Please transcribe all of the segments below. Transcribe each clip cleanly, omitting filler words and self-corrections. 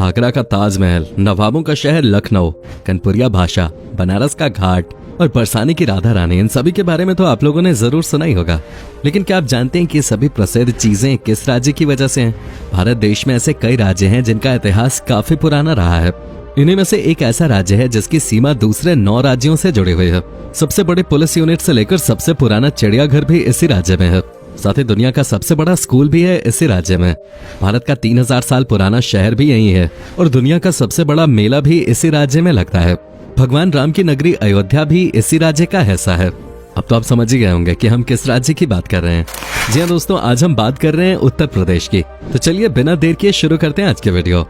आगरा का ताजमहल, नवाबों का शहर लखनऊ, कनपुरिया भाषा, बनारस का घाट और बरसाने की राधा रानी, इन सभी के बारे में तो आप लोगों ने जरूर सुना ही होगा। लेकिन क्या आप जानते हैं कि ये सभी प्रसिद्ध चीजें किस राज्य की वजह से हैं? भारत देश में ऐसे कई राज्य हैं जिनका इतिहास काफी पुराना रहा है। इन्हीं में से एक ऐसा राज्य है जिसकी सीमा दूसरे 9 राज्यों से जुड़ी हुई है। सबसे बड़े पुलिस यूनिट से लेकर सबसे पुराना चिड़ियाघर भी इसी राज्य में है। साथ ही दुनिया का सबसे बड़ा स्कूल भी है इसी राज्य में। भारत का 3000 साल पुराना शहर भी यही है और दुनिया का सबसे बड़ा मेला भी इसी राज्य में लगता है। भगवान राम की नगरी अयोध्या भी इसी राज्य का हिस्सा है। अब तो आप समझ ही गए होंगे कि हम किस राज्य की बात कर रहे हैं। जी हाँ दोस्तों, आज हम बात कर रहे हैं उत्तर प्रदेश की। तो चलिए बिना देर किए शुरू करते हैं आज के वीडियो।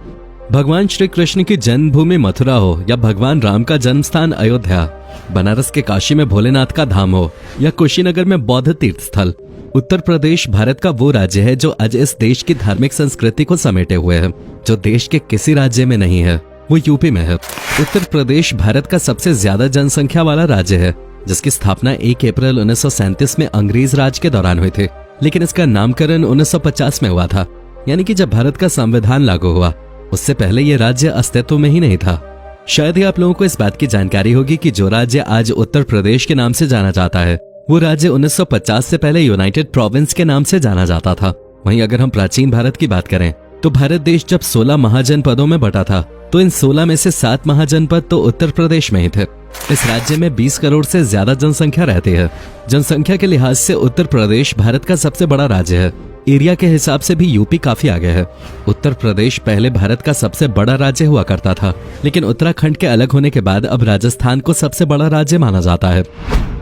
भगवान श्री कृष्ण की जन्मभूमि मथुरा हो या भगवान राम का जन्म स्थान अयोध्या, बनारस के काशी में भोलेनाथ का धाम हो या कुशीनगर में बौद्ध तीर्थ स्थल, उत्तर प्रदेश भारत का वो राज्य है जो आज इस देश की धार्मिक संस्कृति को समेटे हुए है। जो देश के किसी राज्य में नहीं है वो यूपी में है। उत्तर प्रदेश भारत का सबसे ज्यादा जनसंख्या वाला राज्य है, जिसकी स्थापना 1 अप्रैल 1937 में अंग्रेज राज के दौरान हुई थी। लेकिन इसका नामकरण 1950 में हुआ था, यानी कि जब भारत का संविधान लागू हुआ। उससे पहले ये राज्य अस्तित्व में ही नहीं था। शायद ही आप लोगों को इस बात की जानकारी होगी कि जो राज्य आज उत्तर प्रदेश के नाम से जाना जाता है वो राज्य 1950 से पहले यूनाइटेड प्रोविंस के नाम से जाना जाता था। वहीं अगर हम प्राचीन भारत की बात करें तो भारत देश जब 16 महाजनपदों में बटा था तो इन 16 में से 7 महाजनपद तो उत्तर प्रदेश में ही थे। इस राज्य में 20 करोड़ से ज्यादा जनसंख्या रहती है। जनसंख्या के लिहाज से उत्तर प्रदेश भारत का सबसे बड़ा राज्य है। एरिया के हिसाब से भी यूपी काफी आगे है। उत्तर प्रदेश पहले भारत का सबसे बड़ा राज्य हुआ करता था, लेकिन उत्तराखंड के अलग होने के बाद अब राजस्थान को सबसे बड़ा राज्य माना जाता है।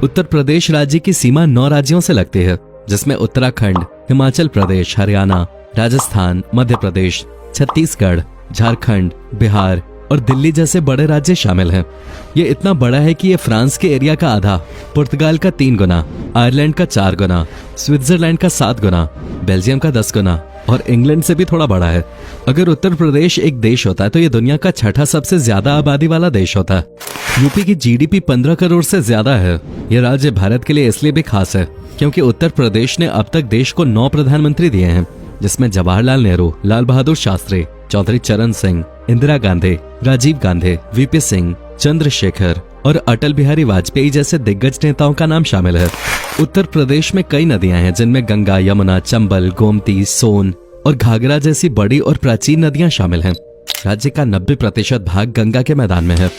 उत्तर प्रदेश राज्य की सीमा 9 राज्यों से लगती है, जिसमें उत्तराखंड, हिमाचल प्रदेश, हरियाणा, राजस्थान, मध्य प्रदेश, छत्तीसगढ़, झारखंड, बिहार और दिल्ली जैसे बड़े राज्य शामिल हैं। ये इतना बड़ा है कि ये फ्रांस के एरिया का आधा, पुर्तगाल का 3 गुना, आयरलैंड का 4 गुना, स्विट्जरलैंड का 7 गुना, बेल्जियम का 10 गुना और इंग्लैंड से भी थोड़ा बड़ा है। अगर उत्तर प्रदेश एक देश होता है तो ये दुनिया का 6ठा सबसे ज्यादा आबादी वाला देश होता है। यूपी की जीडीपी 15 करोड़ से ज्यादा है। ये राज्य भारत के लिए इसलिए भी खास है क्योंकि उत्तर प्रदेश ने अब तक देश को 9 प्रधानमंत्री दिए हैं, जिसमें जवाहरलाल नेहरू, लाल बहादुर शास्त्री, चौधरी चरण सिंह, इंदिरा गांधी, राजीव गांधी, वीपी सिंह, चंद्रशेखर और अटल बिहारी वाजपेयी जैसे दिग्गज नेताओं का नाम शामिल है। उत्तर प्रदेश में कई नदियां हैं जिनमें गंगा, यमुना, चंबल, गोमती, सोन और घाघरा जैसी बड़ी और प्राचीन नदियां शामिल हैं। राज्य का 90% भाग गंगा के मैदान में है।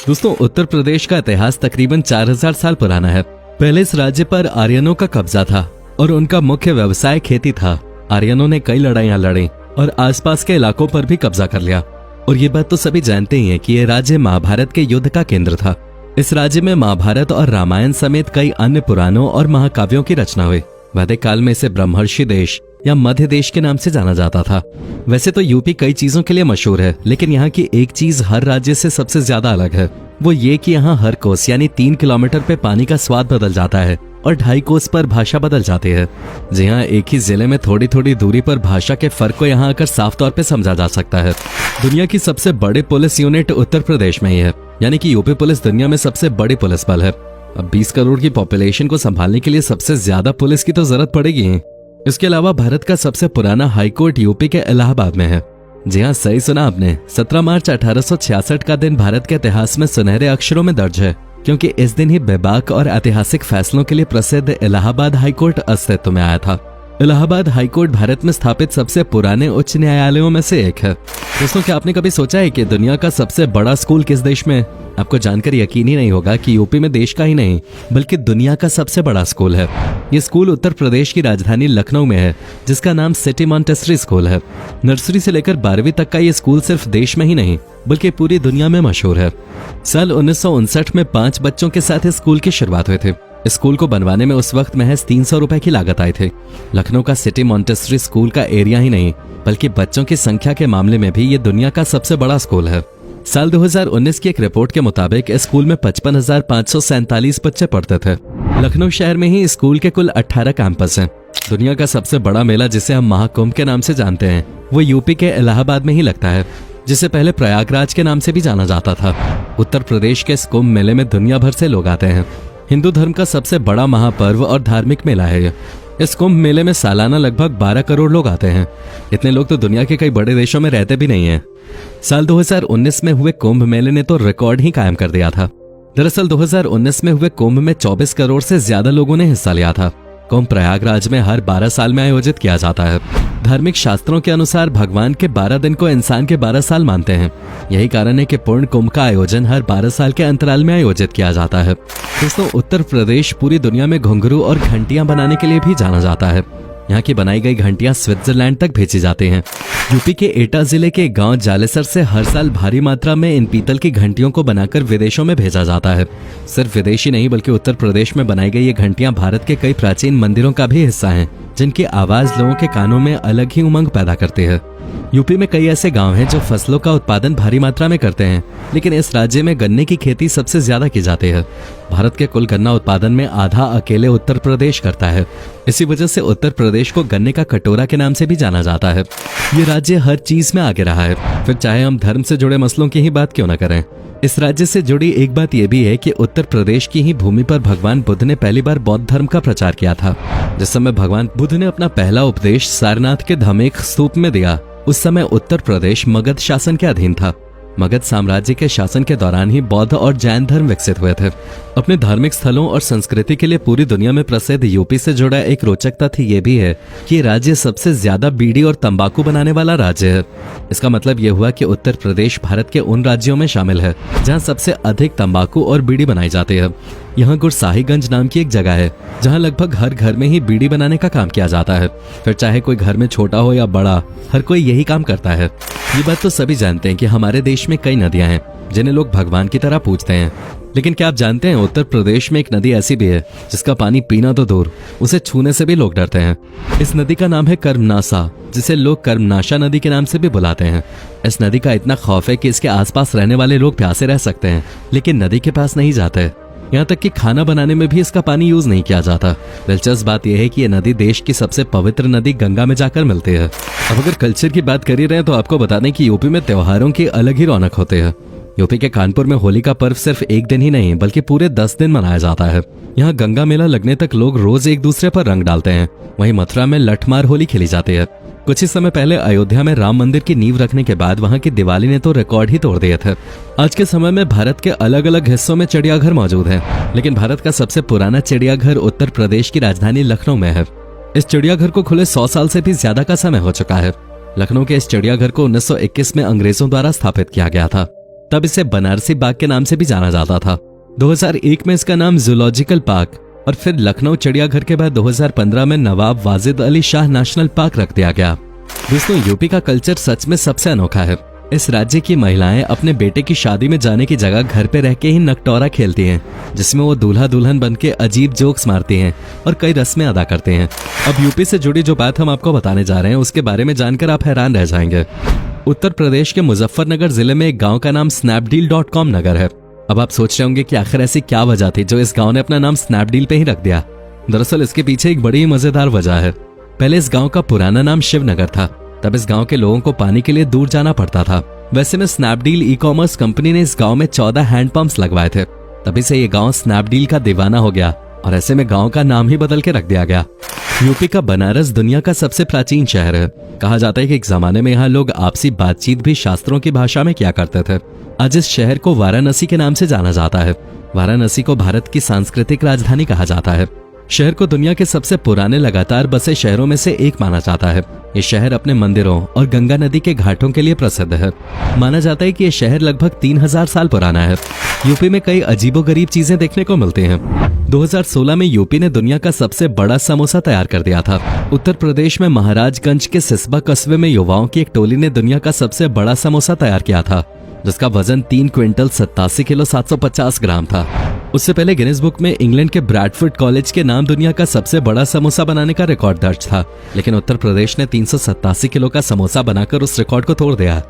दोस्तों, उत्तर प्रदेश का इतिहास तकरीबन 4000 साल पुराना है। पहले इस राज्य पर आर्यनों का कब्जा था और उनका मुख्य व्यवसाय खेती था। आर्यनों ने कई लड़ाइयां लड़ी और आसपास के इलाकों पर भी कब्जा कर लिया। और ये बात तो सभी जानते ही हैं कि ये राज्य महाभारत के युद्ध का केंद्र था। इस राज्य में महाभारत और रामायण समेत कई अन्य पुराणों और महाकाव्यों की रचना हुई। वैदिक काल में इसे ब्रह्मर्षि देश या मध्य देश के नाम से जाना जाता था। वैसे तो यूपी कई चीजों के लिए मशहूर है, लेकिन यहाँ की एक चीज हर राज्य से सबसे ज्यादा अलग है। वो ये कि यहाँ हर कोस यानी 3 किलोमीटर पे पानी का स्वाद बदल जाता है और 2.5 कोस पर भाषा बदल जाती है। जी हाँ, एक ही जिले में थोड़ी थोड़ी दूरी पर भाषा के फर्क को यहाँ आकर साफ तौर पे समझा जा सकता है। दुनिया की सबसे बड़े पुलिस यूनिट उत्तर प्रदेश में ही है, यानी कि यूपी पुलिस दुनिया में सबसे बड़ी पुलिस बल है। अब 20 करोड़ की पॉपुलेशन को संभालने के लिए सबसे ज्यादा पुलिस की तो जरूरत पड़ेगी। इसके अलावा भारत का सबसे पुराना हाईकोर्ट यूपी के इलाहाबाद में है। जी हाँ, सही सुना आपने। 17 मार्च 1866 का दिन भारत के इतिहास में सुनहरे अक्षरों में दर्ज है, क्योंकि इस दिन ही बेबाक और ऐतिहासिक फैसलों के लिए प्रसिद्ध इलाहाबाद हाईकोर्ट अस्तित्व में आया था। इलाहाबाद हाईकोर्ट भारत में स्थापित सबसे पुराने उच्च न्यायालयों में से एक है। दोस्तों, क्या आपने कभी सोचा है कि दुनिया का सबसे बड़ा स्कूल किस देश में है? आपको जानकर यकीन ही नहीं होगा कि यूपी में देश का ही नहीं बल्कि दुनिया का सबसे बड़ा स्कूल है। ये स्कूल उत्तर प्रदेश की राजधानी लखनऊ में है, जिसका नाम सिटी मॉन्टेसरी स्कूल है। नर्सरी से लेकर 12वीं तक का ये स्कूल सिर्फ देश में ही नहीं बल्कि पूरी दुनिया में मशहूर है। साल 1959 में 5 बच्चों के साथ इस स्कूल की शुरुआत हुई थी। इस स्कूल को बनवाने में उस वक्त महज 300 रुपए की लागत आई थी। लखनऊ का सिटी मॉन्टेसरी स्कूल का एरिया ही नहीं बल्कि बच्चों की संख्या के मामले में भी ये दुनिया का सबसे बड़ा स्कूल है। साल 2019 की एक रिपोर्ट के मुताबिक इस स्कूल में 55,547 बच्चे पढ़ते थे। लखनऊ शहर में ही स्कूल के कुल 18 कैंपस हैं। दुनिया का सबसे बड़ा मेला जिसे हम महाकुंभ के नाम से जानते हैं वो यूपी के इलाहाबाद में ही लगता है, जिसे पहले प्रयागराज के नाम से भी जाना जाता था। उत्तर प्रदेश के इस कुंभ मेले में दुनिया भर से लोग आते हैं। हिंदू धर्म का सबसे बड़ा महापर्व और धार्मिक मेला है। इस कुंभ मेले में सालाना लगभग 12 करोड़ लोग आते हैं। इतने लोग तो दुनिया के कई बड़े देशों में रहते भी नहीं हैं। साल 2019 में हुए कुंभ मेले ने तो रिकॉर्ड ही कायम कर दिया था। दरअसल 2019 में हुए कुंभ में 24 करोड़ से ज्यादा लोगों ने हिस्सा लिया था। कुंभ प्रयागराज में हर 12 साल में आयोजित किया जाता है। धार्मिक शास्त्रों के अनुसार भगवान के 12 दिन को इंसान के 12 साल मानते हैं। यही कारण है कि पूर्ण कुंभ का आयोजन हर 12 साल के अंतराल में आयोजित किया जाता है। दोस्तों, उत्तर प्रदेश पूरी दुनिया में घुंघरू और घंटियां बनाने के लिए भी जाना जाता है। यहाँ की बनाई गई घंटियां स्विट्जरलैंड तक भेजी जाती हैं। यूपी के एटा जिले के गांव जालेसर से हर साल भारी मात्रा में इन पीतल की घंटियों को बनाकर विदेशों में भेजा जाता है। सिर्फ विदेशी नहीं बल्कि उत्तर प्रदेश में बनाई गई ये घंटियां भारत के कई प्राचीन मंदिरों का भी हिस्सा हैं, जिनकी आवाज लोगों के कानों में अलग ही उमंग पैदा करती है। यूपी में कई ऐसे गांव हैं जो फसलों का उत्पादन भारी मात्रा में करते हैं, लेकिन इस राज्य में गन्ने की खेती सबसे ज्यादा की जाती है। भारत के कुल गन्ना उत्पादन में आधा अकेले उत्तर प्रदेश करता है। इसी वजह से उत्तर प्रदेश को गन्ने का कटोरा के नाम से भी जाना जाता है। ये राज्य हर चीज में आगे रहा है, फिर चाहे हम धर्म से जुड़े मसलों की ही बात क्यों न करें। इस राज्य से जुड़ी एक बात यह भी है कि उत्तर प्रदेश की ही भूमि पर भगवान बुद्ध ने पहली बार बौद्ध धर्म का प्रचार किया था। जिस समय भगवान बुद्ध ने अपना पहला उपदेश सारनाथ के धमेख स्तूप में दिया, उस समय उत्तर प्रदेश मगध शासन के अधीन था। मगध साम्राज्य के शासन के दौरान ही बौद्ध और जैन धर्म विकसित हुए थे। अपने धार्मिक स्थलों और संस्कृति के लिए पूरी दुनिया में प्रसिद्ध यूपी से जुड़ा एक रोचक तथ्य ये भी है कि ये राज्य सबसे ज्यादा बीड़ी और तंबाकू बनाने वाला राज्य है। इसका मतलब ये हुआ कि उत्तर प्रदेश भारत के उन राज्यों में शामिल है जहाँ सबसे अधिक तंबाकू और बीड़ी बनाई जाती है। यहाँ गुरसाहिगंज नाम की एक जगह है जहाँ लगभग हर घर में ही बीड़ी बनाने का काम किया जाता है। फिर चाहे कोई घर में छोटा हो या बड़ा, हर कोई यही काम करता है। ये बात तो सभी जानते हैं कि हमारे देश में कई नदियां हैं जिन्हें लोग भगवान की तरह पूजते हैं, लेकिन क्या आप जानते हैं उत्तर प्रदेश में एक नदी ऐसी भी है जिसका पानी पीना तो दूर, उसे छूने से भी लोग डरते हैं। इस नदी का नाम है कर्मनासा, जिसे लोग कर्मनाशा नदी के नाम से भी बुलाते हैं। इस नदी का इतना खौफ है कि इसके आसपास रहने वाले लोग प्यासे रह सकते हैं, लेकिन नदी के पास नहीं जाते। यहाँ तक कि खाना बनाने में भी इसका पानी यूज नहीं किया जाता। दिलचस्प बात यह है कि यह नदी देश की सबसे पवित्र नदी गंगा में जाकर मिलती है। अब अगर कल्चर की बात कर ही रहे हैं तो आपको बता दें कि यूपी में त्योहारों की अलग ही रौनक होती है। यूपी के कानपुर में होली का पर्व सिर्फ एक दिन ही नहीं बल्कि पूरे 10 दिन मनाया जाता है। यहाँ गंगा मेला लगने तक लोग रोज एक दूसरे पर रंग डालते हैं। वहीं मथुरा में लठमार होली खेली जाती है। कुछ ही समय पहले अयोध्या में राम मंदिर की नींव रखने के बाद वहां की दिवाली ने तो रिकॉर्ड ही तोड़ दिए थे। आज के समय में भारत के अलग अलग हिस्सों में चिड़ियाघर मौजूद हैं, लेकिन भारत का सबसे पुराना चिड़ियाघर उत्तर प्रदेश की राजधानी लखनऊ में है। इस चिड़ियाघर को खुले 100 साल से भी ज्यादा का समय हो चुका है। लखनऊ के इस चिड़ियाघर को 1921 में अंग्रेजों द्वारा स्थापित किया गया था। तब इसे बनारसी बाग के नाम से भी जाना जाता था। 2001 में इसका नाम जूलॉजिकल पार्क और फिर लखनऊ चिड़ियाघर के बाद 2015 में नवाब वाजिद अली शाह नेशनल पार्क रख दिया गया। दोस्तों, यूपी का कल्चर सच में सबसे अनोखा है। इस राज्य की महिलाएं अपने बेटे की शादी में जाने की जगह घर पे रह के ही नकटोरा खेलती हैं, जिसमें वो दूल्हा दुल्हन बन के अजीब जोक्स मारती हैं और कई रस्में अदा करते हैं। अब यूपी से जुड़ी जो बात हम आपको बताने जा रहे हैं उसके बारे में जानकर आप हैरान रह जाएंगे। उत्तर प्रदेश के मुजफ्फरनगर जिले में एक गाँव का नाम स्नैपडील.com नगर है। अब आप सोच रहे होंगे कि आखिर ऐसी क्या वजह थी जो इस गांव ने अपना नाम स्नैपडील पे ही रख दिया। दरअसल इसके पीछे एक बड़ी ही मजेदार वजह है। पहले इस गांव का पुराना नाम शिवनगर था। तब इस गांव के लोगों को पानी के लिए दूर जाना पड़ता था। वैसे में स्नैपडील ई-कॉमर्स कंपनी ने इस गांव में 14 हैंडपंप्स लगवाए थे। तभी से ये गांव स्नैपडील का दीवाना हो गया और ऐसे में गांव का नाम ही बदल के रख दिया गया। यूपी का बनारस दुनिया का सबसे प्राचीन शहर है। कहा जाता है कि एक जमाने में यहाँ लोग आपसी बातचीत भी शास्त्रों की भाषा में किया करते थे। आज इस शहर को वाराणसी के नाम से जाना जाता है। वाराणसी को भारत की सांस्कृतिक राजधानी कहा जाता है। शहर को दुनिया के सबसे पुराने लगातार बसे शहरों में से एक माना जाता है। ये शहर अपने मंदिरों और गंगा नदी के घाटों के लिए प्रसिद्ध है। माना जाता है कि ये शहर लगभग 3000 साल पुराना है। यूपी में कई अजीबोगरीब चीजें देखने को मिलती हैं। 2016 में यूपी ने दुनिया का सबसे बड़ा समोसा तैयार कर दिया था। उत्तर प्रदेश में महाराजगंज के सिसबा कस्बे में युवाओं की एक टोली ने दुनिया का सबसे बड़ा समोसा तैयार किया था, जिसका वजन 3 क्विंटल 87 किलो 750 ग्राम था। उससे पहले गिनीज बुक में इंग्लैंड के ब्रैडफोर्ड कॉलेज के नाम दुनिया का सबसे बड़ा समोसा बनाने का रिकॉर्ड दर्ज था, लेकिन उत्तर प्रदेश ने 387 किलो का समोसा बनाकर उस रिकॉर्ड को तोड़ दिया।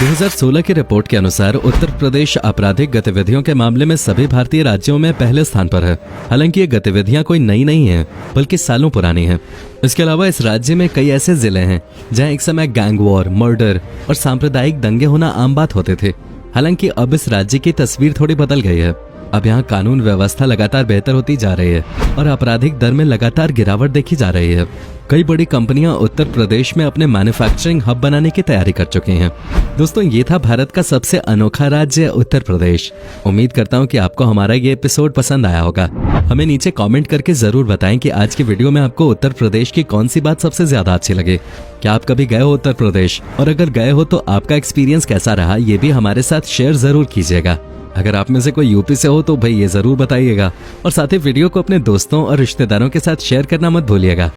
2016 की रिपोर्ट के अनुसार उत्तर प्रदेश आपराधिक गतिविधियों के मामले में सभी भारतीय राज्यों में पहले स्थान पर है। हालांकि ये गतिविधियां कोई नई नहीं है बल्कि सालों पुरानी हैं। इसके अलावा इस राज्य में कई ऐसे जिले हैं जहां एक समय गैंग वॉर, मर्डर और सांप्रदायिक दंगे होना आम बात होते थे। हालांकि अब इस राज्य की तस्वीर थोड़ी बदल गई है। अब यहाँ कानून व्यवस्था लगातार बेहतर होती जा रही है और आपराधिक दर में लगातार गिरावट देखी जा रही है। कई बड़ी कंपनियां उत्तर प्रदेश में अपने मैन्युफैक्चरिंग हब बनाने की तैयारी कर चुकी हैं। दोस्तों, ये था भारत का सबसे अनोखा राज्य उत्तर प्रदेश। उम्मीद करता हूँ कि आपको हमारा ये एपिसोड पसंद आया होगा। हमें नीचे कमेंट करके जरूर बताएं कि आज की वीडियो में आपको उत्तर प्रदेश की कौन सी बात सबसे ज्यादा अच्छी लगे। क्या आप कभी गए हो उत्तर प्रदेश, और अगर गए हो तो आपका एक्सपीरियंस कैसा रहा, ये भी हमारे साथ शेयर जरूर कीजिएगा। अगर आप में से कोई यूपी से हो तो भाई ये जरूर बताइएगा, और साथ ही वीडियो को अपने दोस्तों और रिश्तेदारों के साथ शेयर करना मत भूलिएगा।